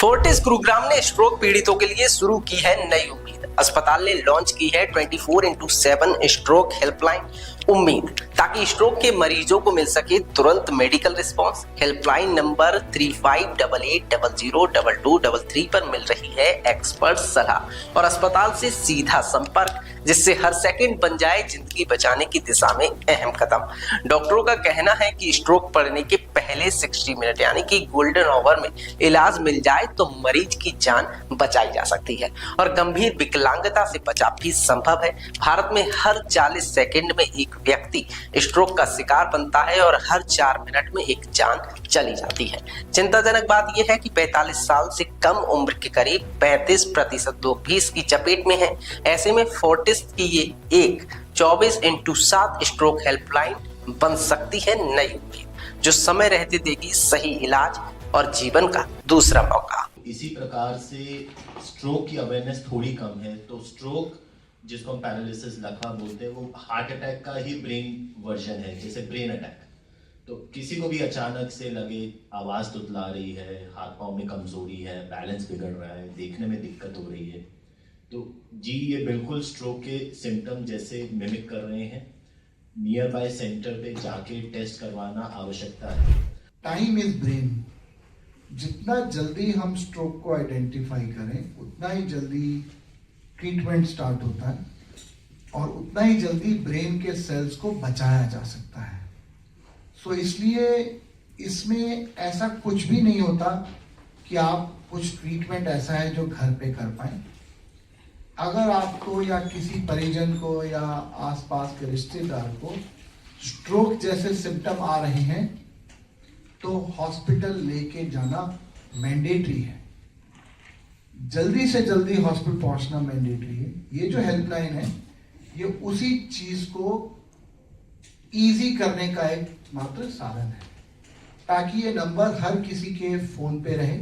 Fortis Gurugram ने stroke पीड़ितों के लिए शुरू की है नई उम्मीद। अस्पताल ने लॉन्च की है 24x7 स्ट्रोक हेल्पलाइन उम्मीद, ताकि स्ट्रोक के मरीजों को मिल सके तुरंत मेडिकल रिस्पांस। हेल्पलाइन नंबर 3588002233 पर मिल रही है एक्सपर्ट सलाह और अस्पताल से सीधा संपर्क, जिससे हर सेकंड बन जाए जिंदगी बचाने की दिशा में अहम कदम। डॉक्टरों का कहना है कि स्ट्रोक पड़ने के पहले 60 मिनट यानी कि गोल्डन आवर में इलाज मिल जाए तो मरीज की जान बचाई जा सकती है और गंभीर विकलांगता से बचाव भी संभव है। भारत में हर 40 सेकंड में एक व्यक्ति स्ट्रोक का शिकार बनता है और हर 4 मिनट में एक जान चली जाती है। चिंताजनक बात यह है कि 45 साल से कम उम्र के करीब 35% लोग भी इसकी चपेट में हैं। ऐसे में फोर्टिस की ये एक 24x7 स्ट्रोक हेल्पलाइन बन सकती है नई उम्मीद, जो समय रहते देगी सही इलाज और जीवन का दूसरा मौका। इसी प्रकार से स्ट्रोक की अवेयरनेस थोड़ी कम है, तो स्ट्रोक जिसको हम पैरालिसिस लकवा बोलते हैं, वो हार्ट अटैक का ही ब्रेन वर्जन है, जैसे ब्रेन अटैक। तो किसी को भी अचानक से लगे आवाज़ तुतला रही है, हाथ पाँव में कमजोरी है, बैलेंस बिगड़ रहा है, देखने में दिक्कत हो रही है, तो जी ये बिल्कुल स्ट्रोक के सिम्टम जैसे मिमिक कर रहे हैं। नियर बाय सेंटर पे जाके टेस्ट करवाना आवश्यकता है। Time is brain. जितना जल्दी हम स्ट्रोक को आइडेंटिफाई करें, उतना ही जल्दी ट्रीटमेंट स्टार्ट होता है और उतना ही जल्दी ब्रेन के सेल्स को बचाया जा सकता है। सो इसलिए इसमें ऐसा कुछ भी नहीं होता कि आप कुछ ट्रीटमेंट ऐसा है जो घर पे कर पाए। अगर आपको या किसी परिजन को या आसपास के रिश्तेदार को स्ट्रोक जैसे सिम्टम आ रहे हैं तो हॉस्पिटल लेके जाना मैंडेटरी है। जल्दी से जल्दी हॉस्पिटल पहुंचना मैंडेटरी है। ये जो हेल्पलाइन है ये उसी चीज को इजी करने का एक मात्र साधन है, ताकि ये नंबर हर किसी के फोन पे रहे।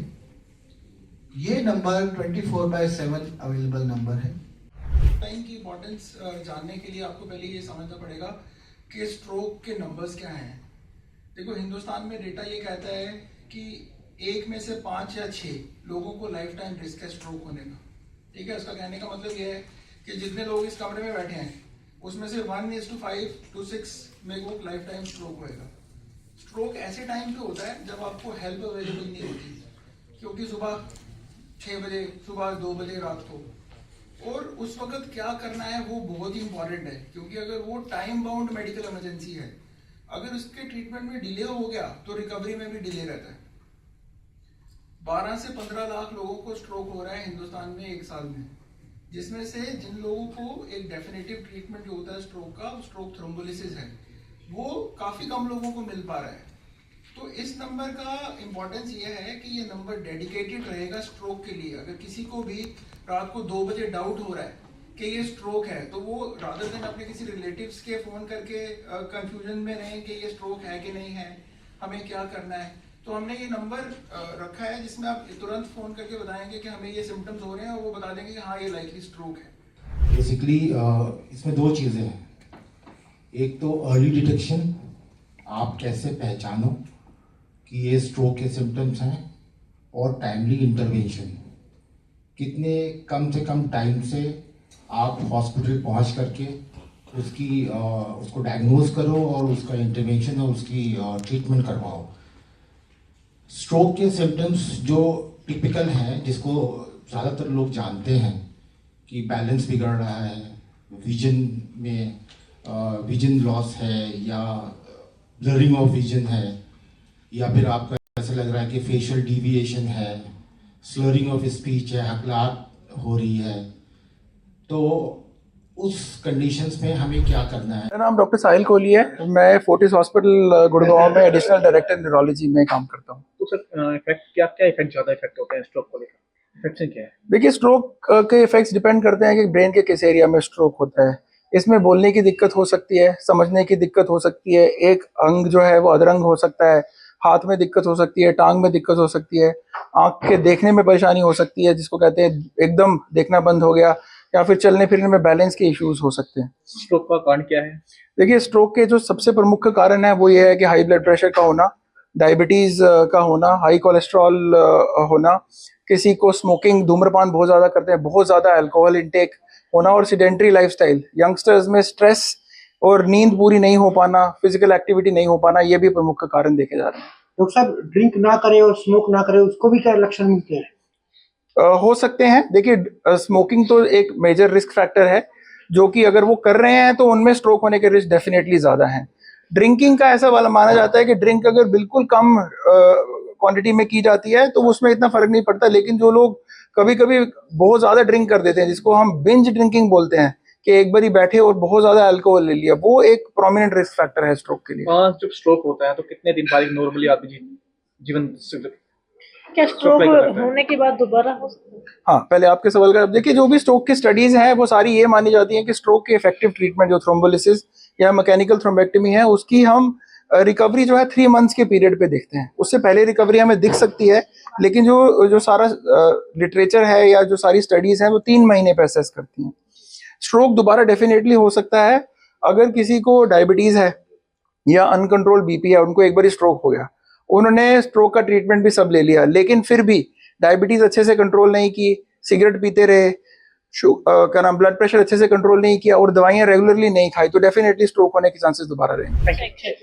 ये नंबर 24/7 अवेलेबल नंबर है। टाइम की इम्पोर्टेंस जानने के लिए आपको पहले ये समझना पड़ेगा कि स्ट्रोक के नंबर्स क्या हैं। देखो, हिंदुस्तान में डेटा ये कहता है कि 1 में से 5 या 6 लोगों को लाइफ टाइम रिस्क है स्ट्रोक होने का। ठीक है, उसका कहने का मतलब ये है कि जितने लोग इस कमरे में बैठे हैं उसमें से 1:5 to 6 में वो लाइफ टाइम स्ट्रोक होएगा। स्ट्रोक ऐसे टाइम पे होता है जब आपको हेल्प अवेलेबल नहीं होती, क्योंकि सुबह 6 बजे, सुबह 2 बजे, रात को, और उस वक्त क्या करना है वो बहुत ही इंपॉर्टेंट है, क्योंकि अगर वो टाइम बाउंड मेडिकल इमरजेंसी है, अगर उसके ट्रीटमेंट में डिले हो गया तो रिकवरी में भी डिले रहता है। 12 से 15 लाख लोगों को स्ट्रोक हो रहा है हिंदुस्तान में एक साल में, जिसमें से जिन लोगों को एक डेफिनेटिव ट्रीटमेंट जो होता है स्ट्रोक का, स्ट्रोक थ्रोम्बोलिसिस है, वो काफी कम लोगों को मिल पा रहा है। तो इस नंबर का इम्पोर्टेंस ये है कि ये नंबर डेडिकेटेड रहेगा स्ट्रोक के लिए। अगर किसी को भी रात को 2 बजे डाउट हो रहा है कि ये स्ट्रोक है, तो वो रादर देन अपने किसी रिलेटिव्स के फोन करके कंफ्यूजन में रहें कि ये स्ट्रोक है कि नहीं है, हमें क्या करना है, तो हमने ये नंबर रखा है जिसमें आप तुरंत फोन करके बताएंगे कि हमें ये सिम्टम्स हो रहे हैं और वो बता देंगे कि हाँ ये लाइकली स्ट्रोक है। बेसिकली इसमें 2 चीज़ें हैं। एक तो अर्ली डिटेक्शन, आप कैसे पहचानो कि ये स्ट्रोक के सिम्टम्स हैं, और टाइमली इंटरवेंशन, कितने कम से कम टाइम से आप हॉस्पिटल पहुंच करके उसको डायग्नोज करो और उसका इंटरवेंशन और उसकी ट्रीटमेंट करवाओ। स्ट्रोक के सिम्टम्स जो टिपिकल हैं, जिसको ज़्यादातर लोग जानते हैं कि बैलेंस बिगड़ रहा है, विजन लॉस है, या ब्लरिंग ऑफ विजन है, या फिर आपका ऐसा लग रहा है कि फेशियल डिविएशन है, स्लरिंग ऑफ स्पीच है, हकलाहट हो रही है, तो उस कंडीशंस में हमें क्या करना है। मेरा नाम डॉक्टर साहिल कोहली है। मैं फोर्टिस हॉस्पिटल गुड़गांव में एडिशनल डायरेक्टर न्यूरोलॉजी में काम करता हूँ। तो सर इफेक्ट क्या ज़्यादा इफेक्ट होते हैं स्ट्रोक को लेकर? इफेक्ट्स क्या है? देखिए, स्ट्रोक के इफेक्ट्स डिपेंड करते हैं कि ब्रेन के किस एरिया में स्ट्रोक होता है। इसमें बोलने की दिक्कत हो सकती है, समझने की दिक्कत हो सकती है, एक अंग जो है वो अधरंग हो सकता है, हाथ में दिक्कत हो सकती है, टांग में दिक्कत हो सकती है, आंख के देखने में परेशानी हो सकती है, जिसको कहते हैं एकदम देखना बंद हो गया, या फिर चलने फिरने में बैलेंस के इश्यूज हो सकते हैं। स्ट्रोक का कारण क्या है? देखिए, स्ट्रोक के जो सबसे प्रमुख कारण है वो ये है कि हाई ब्लड प्रेशर का होना, डायबिटीज़ का होना, हाई कोलेस्ट्रॉल होना, किसी को स्मोकिंग, धूम्रपान बहुत ज़्यादा करते हैं, बहुत ज़्यादा अल्कोहल इंटेक होना और सीडेंटरी लाइफस्टाइल, यंगस्टर्स में स्ट्रेस और नींद पूरी नहीं हो पाना, फिजिकल एक्टिविटी नहीं हो पाना, ये भी प्रमुख कारण देखे जा रहे हैं। डॉक्टर साहब, ड्रिंक ना करें और स्मोक ना करें, उसको भी क्या लक्षण मिलते हैं? हो सकते हैं। देखिए, स्मोकिंग तो एक मेजर रिस्क फैक्टर है, जो कि अगर वो कर रहे हैं तो उनमें स्ट्रोक होने के रिस्क डेफिनेटली ज़्यादा हैं। ड्रिंकिंग का ऐसा वाला माना जाता है कि ड्रिंक अगर बिल्कुल कम क्वांटिटी में की जाती है तो उसमें इतना फर्क नहीं पड़ता, लेकिन जो लोग कभी कभी बहुत ज़्यादा ड्रिंक कर देते हैं, जिसको हम बिंज ड्रिंकिंग बोलते हैं, कि एक बारी बैठे और बहुत ज़्यादा अल्कोहल ले लिया, वो एक प्रोमिनेंट रिस्क फैक्टर है स्ट्रोक के लिए। जब स्ट्रोक होता है तो कितने दिन बाद नॉर्मली आदमी जीवन क्या स्ट्रोक होने के बाद दोबारा हो सकता है? हाँ, पहले आपके सवाल का देखिए, जो भी स्ट्रोक की स्टडीज हैं वो सारी ये मानी जाती हैं कि स्ट्रोक की इफेक्टिव ट्रीटमेंट जो थ्रोम्बोलिसिस या मैकेनिकल थ्रोम्बेक्टमी है, उसकी हम रिकवरी जो है 3 मंथ्स के पीरियड पे देखते हैं। उससे पहले रिकवरी हमें दिख सकती है, लेकिन जो सारा लिटरेचर है या जो सारी स्टडीज हैं वो 3 महीने पे असेस करती हैं। स्ट्रोक दोबारा डेफिनेटली हो सकता है अगर किसी को डायबिटीज है या अनकंट्रोल बीपी है, उनको एक बार स्ट्रोक हो गया, उन्होंने स्ट्रोक का ट्रीटमेंट भी सब ले लिया, लेकिन फिर भी डायबिटीज अच्छे से कंट्रोल नहीं की, सिगरेट पीते रहे, क्या नाम, ब्लड प्रेशर अच्छे से कंट्रोल नहीं किया और दवाइयां रेगुलरली नहीं खाई, तो डेफिनेटली स्ट्रोक होने के चांसेस दोबारा रहेंगे।